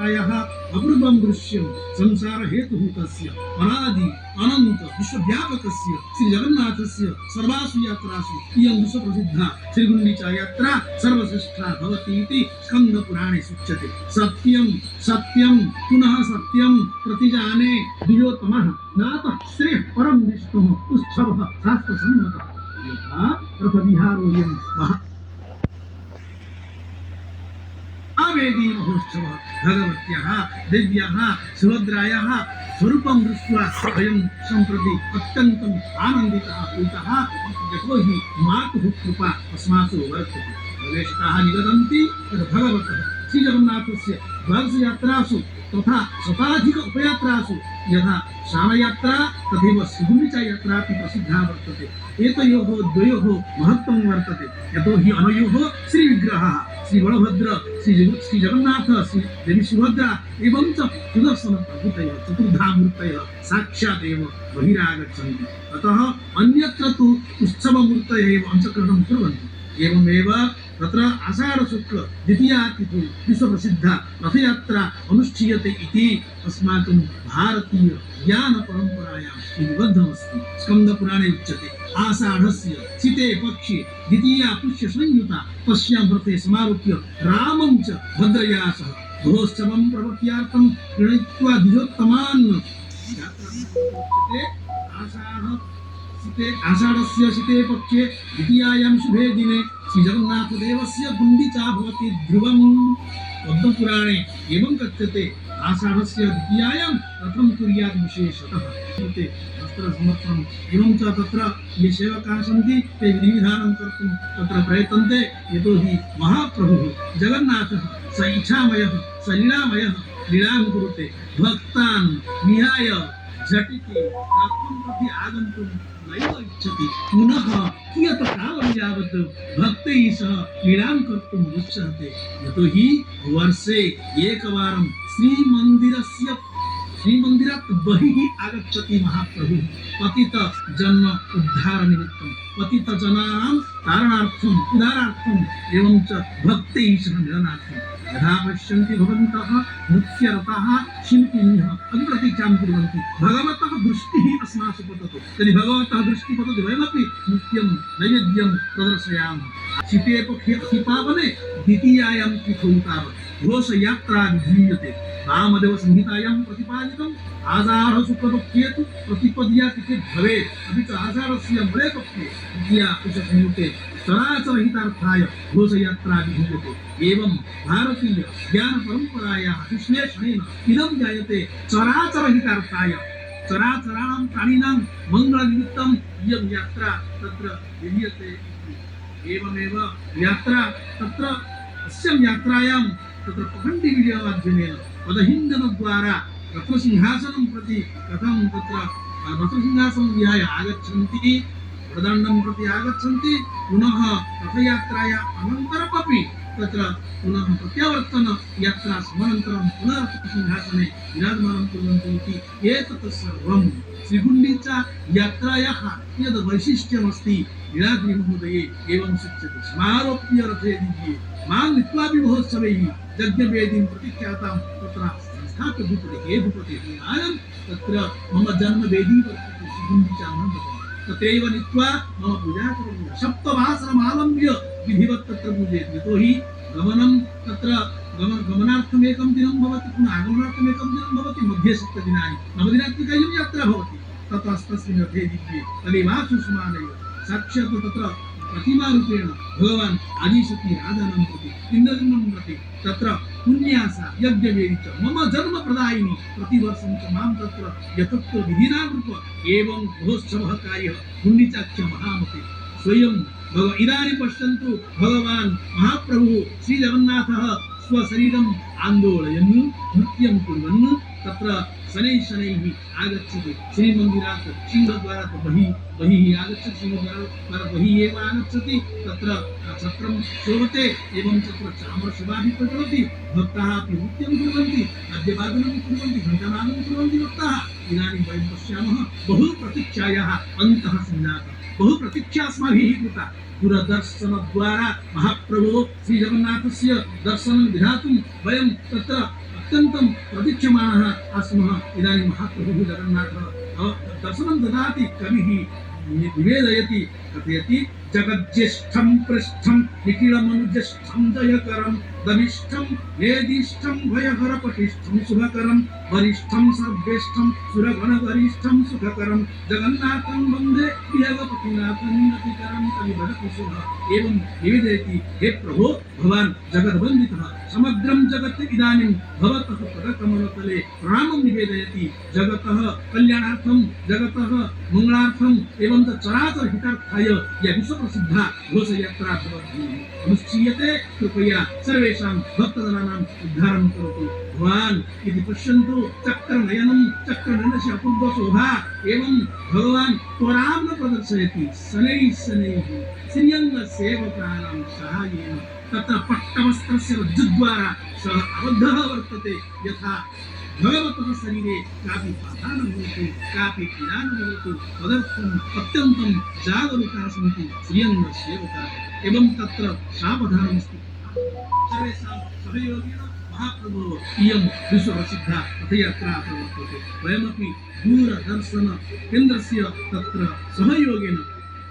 प्रायः अपूर्वं दृश्यं संसार हेतुः तस्य अनादि अनंत विश्वव्यापकस्य श्री जगन्नाथस्य सर्वासु यात्रासु इयं विश्वप्रसिद्धा श्रीगुण्डिचा यात्रा सर्वश्रेष्ठा भवति इति स्कन्दपुराणे सूच्यते। सत्यं सत्यं पुनः सत्यं प्रतिजाने द्विजोत्तमः नातः श्रेयः परं विष्णुः उत्सवः शास्त्रसम्मतः यथा रथविहारोऽयं वेदी महोत्सव भगवत्याः देव्याः सुभद्रायाः स्वरूपं दृष्ट्वा वयं सम्प्रति अत्यन्तम् आनन्दिताः भूताः यतो हि मातुः कृपा अस्मासु वर्तते। गवेषकाः निगदन्ति यत् भगवतः श्रीजगन्नाथस्य द्वादशयात्रासु तथा शताधिक उपयात्रासु यथा श्रावयात्रा तथैव श्रीगुण्डिचा यात्रा प्रसिद्धा वर्तते। एतयोः द्वयोः महत्त्वं वर्तते यतो हि अनयोः श्रीविग्रहः श्रीबलभद्र श्रीजगन्नाथ श्रीदेवी सुभद्रा एवं च सुदर्शनप्रभृतयः चतुर्धा मूर्तयः साक्षात् एव बहिरागच्छन्ति। अतः अन्यत्र तु उत्सवमूर्तयः एव अंशकरणं कुर्वन्ति। एवमेव तत्र आषाढशुक्ल द्वितीया तिथौ विश्वप्रसिद्धा रथयात्रा अनुष्ठीयते इति अस्माकं भारतीय ज्ञानपरम्परायां निबद्धमस्ति। स्कन्दपुराणे उच्यते आषाढस्य शीते पक्षे द्वितीया पुष्यसंयुता तस्यां व्रते समारोप्य रामं च भद्रया सह महोत्सवं प्रवर्त्यार्थं प्रणीत्वा द्विजोत्तमान् आषाढस्य शीते पक्षे द्वितीयायां शुभे दिने श्रीजगन्नाथदेवस्य गुण्डिचा भवति ध्रुवम्। पद्मपुराणे एवं कथ्यते आषाढस्य द्वितीयायां रथं कुर्यात् विशेषतः वस्त्रसमर्पणम् एवं च तत्र ये सेवकाः सन्ति ते विधिविधानं कर्तुं तत्र प्रयतन्ते यतो हि महाप्रभुः जगन्नाथः स इच्छामयः स लीलामयः लीलां कुरुते भक्तान् विहाय झटिति रथं प्रति आगन्तुं नैव इच्छति। पुनः कियत् कालं यावत् भक्तैः सह लीलां कर्तुम् उच्यते यतो हि वर्षे एकवारं श्रीमन्दिरात् बहिः आगच्छति महाप्रभुः पतित जन्म उद्धार निमित्तं पतित जनानां तारणार्थम् उद्धारार्थम् एवं च भक्तैः सह मिलनार्थम्। यथा पश्यन्ति भवन्तः नृत्यरताः शिल्पिनः अप्रतीक्षां कुर्वन्ति भगवतः दृष्टिः अस्मासु पततु। यदि भगवतः दृष्टिः पतति वयमपि नृत्यं नैवेद्यं प्रदर्शयामः। शीते पक्षे अतिपावने द्वितीयायां तिथौ तावत् घोषयात्रा विधीयते। रामदेवसंहितायां प्रतिपादितम् आषाढशुक्लपक्षे तु प्रतिपद्या तिथि भवेत् अपि च आषाढस्य मूले पक्षे द्वितीया पुष्यसंयुते चराचरहितार्थाय घोषयात्रा विधीयते। एवं भारतीय ज्ञानपरम्परायाः विश्लेषणेन इदं जायते चराचरहितार्थाय चराचराणां प्राणिनां मङ्गलनिमित्तम् इयं यात्रा तत्र विधीयते। एवमेव यात्रा तत्र अस्यां यात्रायां तत्र पखण्डीवीडियोमाध्यमेन पदहिन्दनद्वारा रथसिंहासनं प्रति कथं तत्र रथसिंहासनं विहाय आगच्छन्ति वरदण्डं प्रति आगच्छन्ति पुनः रथयात्राया अनन्तरमपि तत्र पुनः प्रत्यावर्तन यात्रा समानन्तरं पुनः रथसिंहासने विराजमानं कुर्वन्ति इति एतत् सर्वं श्रीगुण्डिचा यात्रायाः यद् वैशिष्ट्यमस्ति लीलाद्रिमहोदये एवं सूच्यते। समारोप्य रथे दिव्ये मां नीत्वापि महोत्सवैः यज्ञवेदीं प्रतिख्यातां तत्र संस्थाप्य भूपतिः हे भूपतिः आयं तत्र मम जन्मवेदी वर्तते श्रीगुण्डिचा मन्दिरे तत्रैव नीत्वा मम पूजा करोमि। सप्तवासरमालम्ब्य विधिवत् तत्र पूजयेत्। यतो हि गमनं तत्र गमनार्थम् एकं दिनं भवति पुनः आगमनार्थम् एकं दिनं भवति मध्ये सप्तदिनानि नवदिनात्मिका इयं यात्रा भवति। ततस्तस्मिन् रथे दिव्ये तदेवासु समानैव साक्षात् तत्र प्रतिमारूपेण भगवान् आदिशति राजानं प्रति इन्द्रजनं प्रति तत्र पुण्यासा यज्ञवेदी च मम जन्मप्रदायिनी प्रतिवर्षं च मां तत्र यथोक्त विधिनारूप एवं महोत्सवः कार्यः गुण्डिचाख्य महामते स्वयं इदानीं पश्यन्तु भगवान् महाप्रभुः श्रीजगन्नाथः स्वशरीरं आन्दोलयन् नृत्यं कुर्वन् तत्र शनैः आगच्छति श्रीमन्दिरात् सिंहद्वारात् बहिः आगच्छति सिंहद्वारात् बहिः एव आगच्छति तत्र छत्रं शोभते एवं तत्र चामरशोभाभिः प्रचलति भक्ताः अपि नृत्यं कुर्वन्ति वाद्यवादनं कुर्वन्ति घण्टानादं कुर्वन्ति भक्ताः। इदानीं वयं पश्यामः बहु प्रतीक्षायाः अन्तः सञ्जातः बहु प्रतीक्षा अस्माभिः कृता। दूरदर्शनद्वारा महाप्रभोः श्रीजगन्नाथस्य दर्शनं विधातुं वयं तत्र अत्यन्तं प्रतीक्षमाणः आस्मः। इदानीं महाप्रभुः जगन्नाथः दर्शनं ददाति। कविः निवेदयति, कथयति, जगज्येष्ठं पृष्ठं निखिलमनुज्येष्ठं जयकरं दमिष्ठं वेदिष्ठं भयहरपटिष्ठं शुभकरं वरिष्ठं सर्वेष्ठं सुरगणगरिष्ठं सुखकरं जगन्नाथं वन्दे प्रियगपतिनाथं नतिकरं कविवदकुशुः। एवं निवेदयति, हे प्रभो, भवान् जगद्वन्दितः, समग्रं जगत् इदानीं भवतः पदकमलतले प्रणामं निवेदयति। जगतः कल्याणार्थं, जगतः मंगलार्थं एवं च चराचर हितार्थाय या विश्वप्रसिद्धा घोषयात्रा अनुष्ठीयते। कृपया सर्वेषां भक्तजनानां उद्धारं करोतु भवान् इति पश्यन्तु। चक्रनयनं चक्रनयनस्य अपूर्वशोभा। एवं भगवान् त्वरां न प्रदर्शयति, शनैः शनैः श्रियङ्गसेवकानां सहायेन तत्र पट्टवस्त्रस्य रज्जुद्वारा सः आबद्धः वर्तते। यथा भगवतः शरीरे कापि बाधा न भवतु, कापि पीडा न भवतु, तदर्थम् अत्यन्तं जागरूकाः सन्ति श्रियङ्गसेवकाः। एवं तत्र सावधानमस्ति। सर्वेषां सहयोगेन महाप्रभोः इयं विश्वप्रसिद्धा रथयात्रा प्रवर्तते। वयमपि दूरदर्शनकेन्द्रस्य तत्र सहयोगेन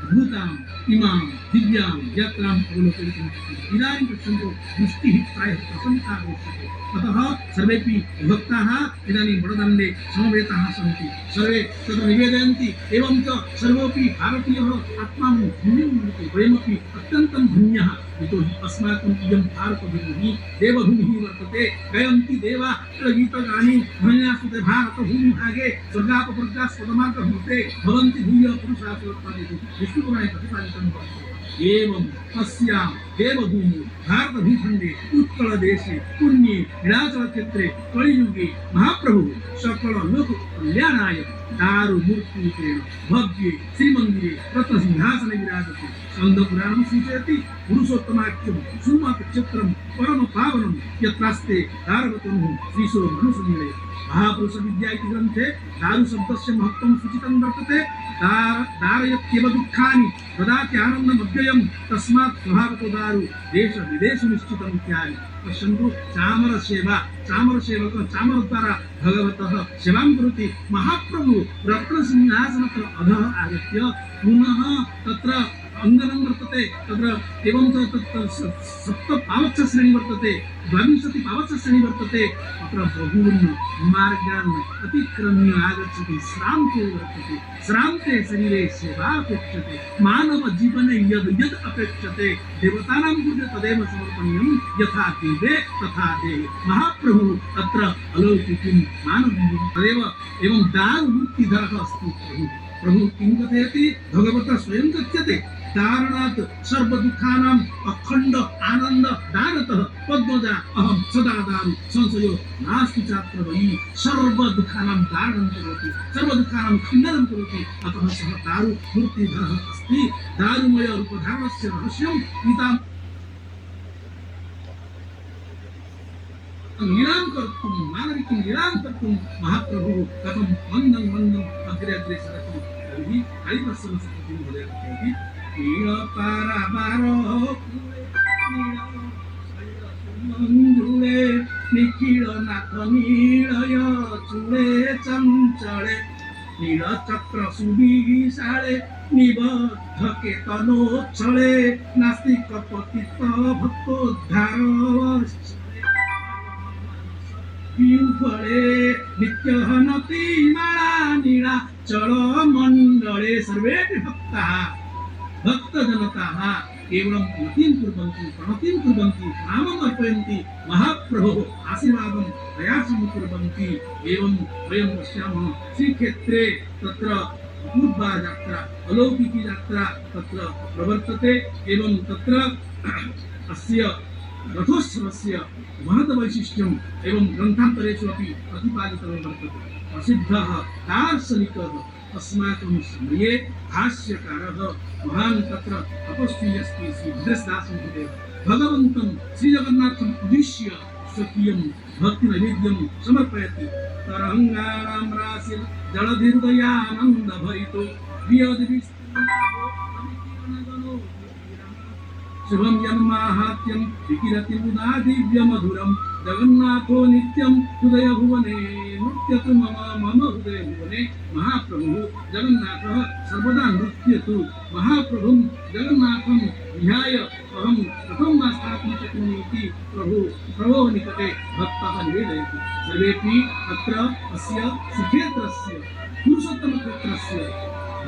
अद्भुताम् इमां दिव्यां यात्राम् अवलोकयितुं शक्नुमः। इदानीं पश्यन्तु, वृष्टिः प्रायः प्रशमिता दृश्यते। अतः सर्वेपि भक्ताः इदानीं बडदण्डे समवेताः सन्ति। सर्वे तत्र निवेदयन्ति। एवं च सर्वोऽपि भारतीयः आत्मानं धन्यं मन्यते। वयमपि अत्यन्तं धन्यः, यतोहि अस्माकम् इयं भारतभूमिः देवभूमिः वर्तते। गायन्ति देवा गीतगानि धन्यास्तुते भारतभूमिभागे स्वर्गापवर्गास्पदमार्गभूते भवन्ति भूय पुरुषाः सर्वोत्पादिते। विष्णुपुराणे प्रतिपादितं वर्तते। एवं तस्यां देवभूमि भारतभूखण्डे उत्कलदेशे पुण्ये नीलाचलक्षेत्रे कलियुगे महाप्रभुः सकललोककल्याणाय दारुमूर्तिरूपेण भव्ये श्रीमन्दिरे रत्नसिंहासने विराजते। स्कन्दपुराणं सूचयति, पुरुषोत्तमाख्यं सुमतक्षेत्रं परमपावनं यत्रास्ते दारवतनुः श्रीशो मनुसुनीले। महापुरुषविद्या इति ग्रन्थे दारुशब्दस्य महत्त्वं सूचितं वर्तते। दारयत्येव दुःखानि ददाति आनन्दमव्ययं तस्मात् स्वभावतो दारु देश विदेश निश्चितम् इत्यादि। पश्यन्तु, चामरसेवा, चामरसेवक चामरद्वारा भगवतः सेवां करोति। महाप्रभु रत्नसिंहासनतः अधः आगत्य पुनः तत्र अङ्गनं वर्तते। तत्र एवं च तत्र सप्तपावच्छश्रेणी वर्तते, 22 पावच्छश्रेणी वर्तते। तत्र बहून् मार्गान् अतिक्रम्य आगच्छति। श्रान्तो वर्तते, श्रान्ते शरीरे सेवा अपेक्षते। मानवजीवने यद् यद् अपेक्षते देवतानां कृते तदेव समर्पणीयं। यथा देवे तथा देहे। महाप्रभुः अत्र अलौकिकं मानवीयं तदेव एवं दारुमूर्तिधरः अस्ति। प्रभुः किं कथयति? भगवतः स्वयं कथ्यते, कारणात् सर्वदुःखानाम् अखण्ड आनन्द दानतः पद्मजा अहं सदा दारु संशयो नास्ति चात्र वै। सर्वदुःखानां दारणं करोति, सर्वदुःखानां खण्डनं करोति। अतः सः दारु मूर्तिधरः अस्ति। दारुमय रूपधारणस्य रहस्यं गीतां लीलां कर्तुं, मानविकीं लीलां कर्तुं महाप्रभुः कथं मन्दं मन्दम् अग्रे अग्रे सरति। तर्हि कालिदासमहर्षिः महोदयः कथयति, मञ्जुळे निखिलनाथ नीलय चूळे चञ्चळे नीलचक्र सुविशाळे निबद्धके तनोच्छळे नास्तिक पतित भक्तोद्धार पिंफळे नित्यहनति माळा नीळा चळ मंडळे। सर्वे भक्ताः भक्तजनताः केवलं प्रणतिं कुर्वन्ति नामम् अर्पयन्ति। महाप्रभोः आशीर्वादं दयासं कुर्वन्ति। एवं वयं पश्यामः, श्रीक्षेत्रे तत्र अपूर्वा यात्रा, अलौकिकी यात्रा तत्र प्रवर्तते। एवं तत्र अस्य रथोत्सवस्य महत्वैशिष्ट्यम् एवं ग्रन्थान्तरेषु अपि प्रतिपादितं वर्तते। प्रसिद्धः दार्शनिकः अस्माकं समये भाष्यकारः महान् तत्र तपस्वी अस्ति श्री भद्रदासमहोदयः भगवन्तं श्रीजगन्नाथम् उद्दिश्य स्वकीयं भक्तिनैवेद्यं समर्पयति। तरङ्गाणां राशिर्जलधिर्दयानन्दभरितो शुभं यन्माहात्म्यं विकिरति मुदा दिव्यमधुरं जगन्नाथो नित्यं हृदय भुवने नृत्यतु मम मम हृदय भुवने महाप्रभु जगन्नाथः सर्वदा नृत्यतु महाप्रभुं जगन्नाथं ध्याय अहं कथं वा स्थातुं शक्नोमि इति प्रभोः निकटे भक्तः निवेदयति सर्वेपि अत्र अस्य श्रीक्षेत्रस्य पुरुषोत्तमक्षेत्रस्य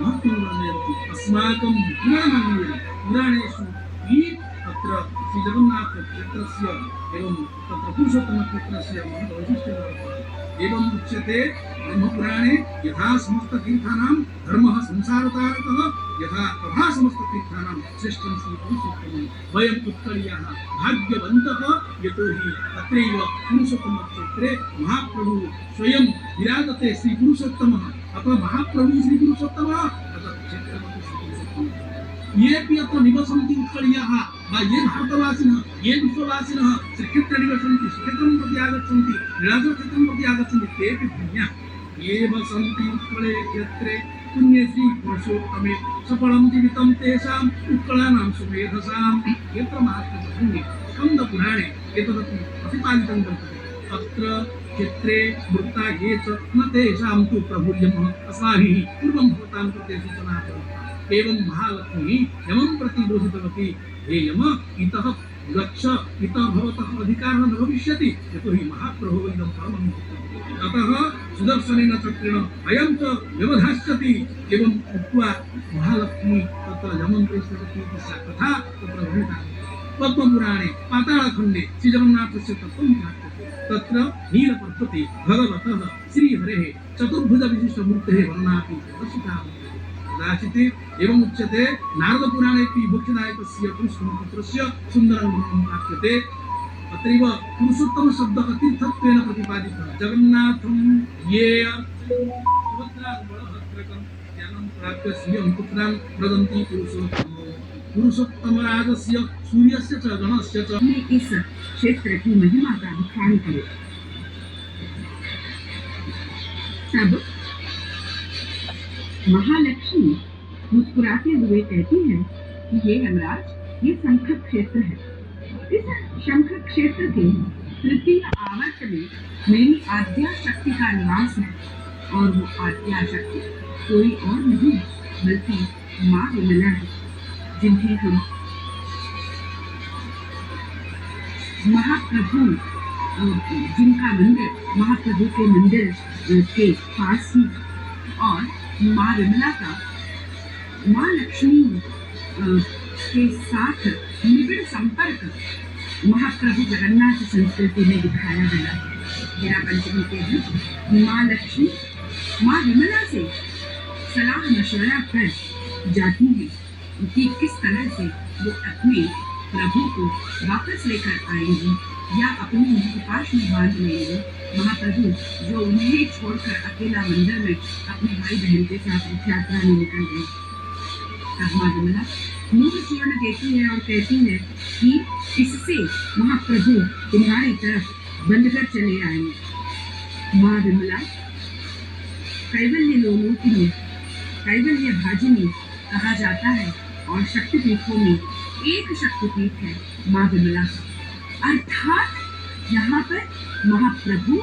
महत्त्वं वर्णयन्ति अस्माकं पुराणेषु अत्र श्री जगन्नाथ क्षेत्रस्य एवं तत्र पुरुषोत्तम क्षेत्रस्य महद्वैशिष्ट्यं वर्तते एवम् उच्यते ब्रह्मपुराणे यथा समस्ततीर्थानां धर्मः संसारतारकः यथा तथा समस्ततीर्थानां श्रेष्ठं श्री पुरुषोत्तमं वयम् उत्कलीयाः भाग्यवन्तः यतो हि अत्रैव पुरुषोत्तमक्षेत्रे महाप्रभुः स्वयं विराजते श्री पुरुषोत्तमः अतः महाप्रभुः श्री पुरुषोत्तमः अतः क्षेत्रमपि श्री पुरुषोत्तमः येऽपि अत्र निवसन्ति उत्कलीयाः वा ये भारतवासिनः ये विश्ववासिनः श्रीक्षेत्रे निवसन्ति श्रीक्षेत्रं प्रति आगच्छन्ति नीलाचलक्षेत्रं प्रति आगच्छन्ति तेऽपि धन्याः ये वसन्ति उत्कले क्षेत्रे पुण्ये श्री पुरुषोत्तमे सफलं जीवितं तेषाम् उत्कलानां सुमेधसां क्षेत्रमाहात्म्यप्रसङ्गे स्कन्दपुराणे एतदपि प्रतिपादितं वर्तते अत्र क्षेत्रे मृता ये च न तेषां तु प्रभुर्यम् अस्माभिः पूर्वं भवतां कृते सूचना प्रदत्ता एवं महालक्ष्मी यमं प्रति बोधितवती हे यम इतः गच्छ इतः भवतः अधिकारः न भविष्यति यतो हि महाप्रभुः इदं परमं अतः सुदर्शनेन चक्रेण अयं च व्यवधास्यति एवम् उक्त्वा महालक्ष्मी तत्र यमं प्रेषयति इति सा कथा तत्र वर्णिता पद्मपुराणे पातालखण्डे श्रीजगन्नाथस्य तत्त्वं ज्ञायते तत्र नीलपर्वते भगवतः श्रीहरेः चतुर्भुजविशिष्टमूर्तेः वर्णनापि दर्शिता कदाचित् एवम् उच्यते नारदपुराणेऽपि मोक्षदायकस्य पुरुषोत्तमपुत्रस्य सुन्दरं वर्णनं प्राप्यते अत्रैव पुरुषोत्तमशब्दः तीर्थत्वेन प्रतिपादितः जगन्नाथं ये सुभद्राबलभद्रकं ज्ञानं प्राप्य श्रियं पुत्रां वदन्ति पुरुषोत्तमराजस्य सूर्यस्य च गणस्य च इस क्षेत्र की महिमा का ध्यान करें। तब महालक्ष्मी मुस्कुराते हुए कहती है कि हे यमराज ये शंख क्षेत्र है। इस शंख क्षेत्र के तृतीय आवर्त में मेरी आद्या शक्ति का निवास है और वो आद्या शक्ति कोई और नहीं बल्कि माँ विमला है जिन्हें हम महाप्रभु जिनका मंदिर महाप्रभु के मंदिर के पास ही और माँ विमला का माँ लक्ष्मी के साथ निबिड़ संपर्क महाप्रभु जगन्नाथ संस्कृति में दिखाया गया है। हेरा पंचमी के दिन माँ लक्ष्मी माँ विमला से सलाह मशवरा कर जाती है कि किस तरह से वो अपने प्रभु को वापस लेकर आएंगी या अपने मुखपाश में बांध लेंगे। महाप्रभु जो उन्हें छोड़कर अकेला मंदिर में अपने भाई बहन के साथ रथ यात्रा में निकल गए। तब माँ विमला मुंह स्वर्ण देती है और कहती है कि इससे महाप्रभु तुम्हारी तरफ बंधकर चले आएंगे। माँ विमला कैवल्य लोलोकिनी कैवल्य भाजिनी कहा जाता है और शक्तिपीठों में एक शक्तिपीठ है माँ विमला का। अर्थात यहाँ पर महाप्रभु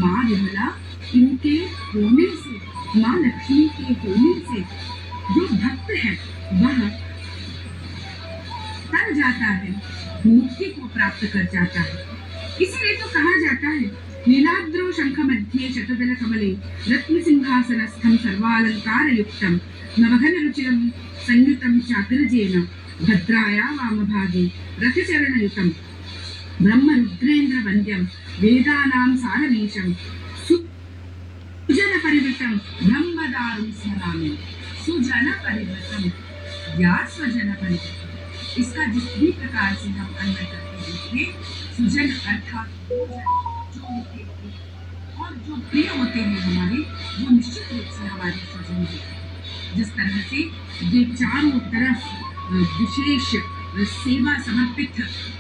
माँ विमला इनके होने से माँ लक्ष्मी के होने से जो भक्त है वह तर जाता है मुक्ति को प्राप्त कर जाता है। इसलिए तो कहा जाता है नीलाद्रौ शंख मध्ये शतदल कमले रत्न सिंहासनस्थं सर्वालंकार युक्तम नवघन रुचिरं संयुतं चाग्रजेन भद्राया वामभागे रथचरणयुतं ब्रह्म रुद्रेन्द्र वन्द्यं वेदानां सारमीशं सुजन परिवृतं ब्रह्मदारुं स्मरामि सुजन परिवृतं या स्वजन परिवृतं। इसका जिस भी प्रकार से हम अन्वय करते देखिए सुजन अर्थात जो होते हैं और जो प्रिय होते हैं हमारे वो निश्चित रूप से हमारे स्वजन होते हैं। जिस तरह से ये चारों तरफ विशेष सेवा समर्पित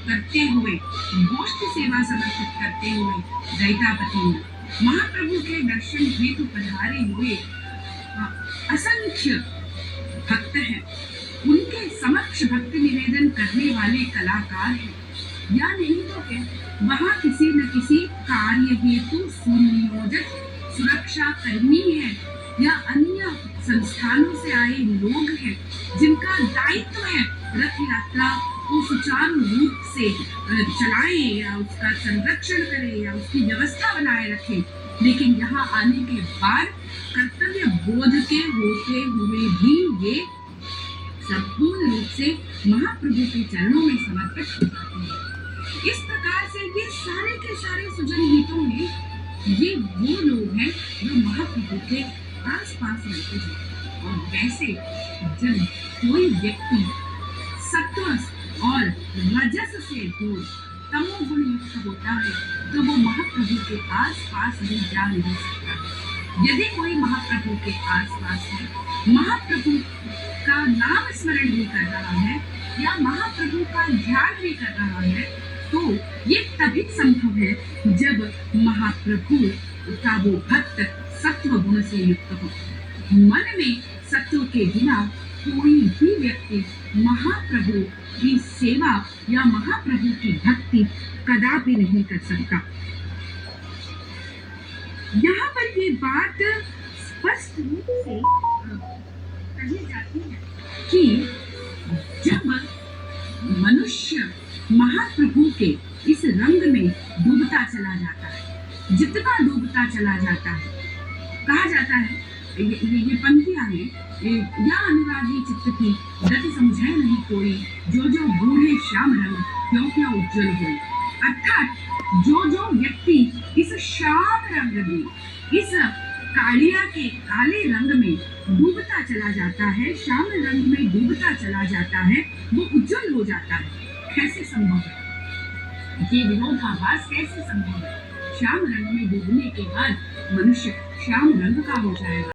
करते हुए गोष्ठ सेवा समर्पित करते हुए दैतापति महाप्रभु के दर्शन हेतु पधारे हुए असंख्य भक्त हैं। उनके समक्ष भक्ति निवेदन करने वाले कलाकार हैं। या नहीं तो क्या वहाँ किसी न किसी कार्य हेतु सुनियोजित सुरक्षा कर्मी है या अन्य संस्थानों से आए लोग हैं जिनका दायित्व है रथ यात्रा को सुचारू रूप से चलाए या उसका संरक्षण करे या उसकी व्यवस्था बनाए रखे। लेकिन यहाँ आने के बाद कर्तव्य बोध के होते हुए भी ये संपूर्ण रूप से महाप्रभु के चरणों में समर्पित हो जाते हैं। इस प्रकार से ये सारे के सारे सुजन गीतों में ये वो लोग हैं जो महाप्रभु के आसपास रहते हैं। और वैसे जब कोई व्यक्ति सत्व और रजस से दूर तमोगुण युक्त होता है तो वो महाप्रभु के आसपास भी जा नहीं सकता। यदि कोई महाप्रभु के आसपास है, महाप्रभु का नाम स्मरण भी कर रहा है या महाप्रभु का ध्यान भी कर रहा है तो ये तभी संभव है जब महाप्रभु का वो भक्त सत्व गुण से युक्त हो। मन में सत्व के बिना कोई भी व्यक्ति महाप्रभु की सेवा या महाप्रभु की भक्ति कदापि नहीं कर सकता। यहाँ पर ये बात स्पष्ट रूप से कही जाती है कि जब मनुष्य महाप्रभु के इस रंग में डूबता चला जाता है, जितना डूबता चला जाता है, कहा जाता है ये पंक्तियां हैं या अनुरागी चित्त की गति समझे नहीं कोई जो जो बूढ़े श्याम रंग क्यों क्या उज्जवल हो। अर्थात जो व्यक्ति इस श्याम रंग में इस कालिया के काले रंग में डूबता चला जाता है, श्याम रंग में डूबता चला जाता है, वो उज्जवल हो जाता है। कैसे संभव है ये विरोधाभास? कैसे संभव है? श्याम रंग में डूबने के बाद मनुष्य श्याम रंग का हो जाएगा।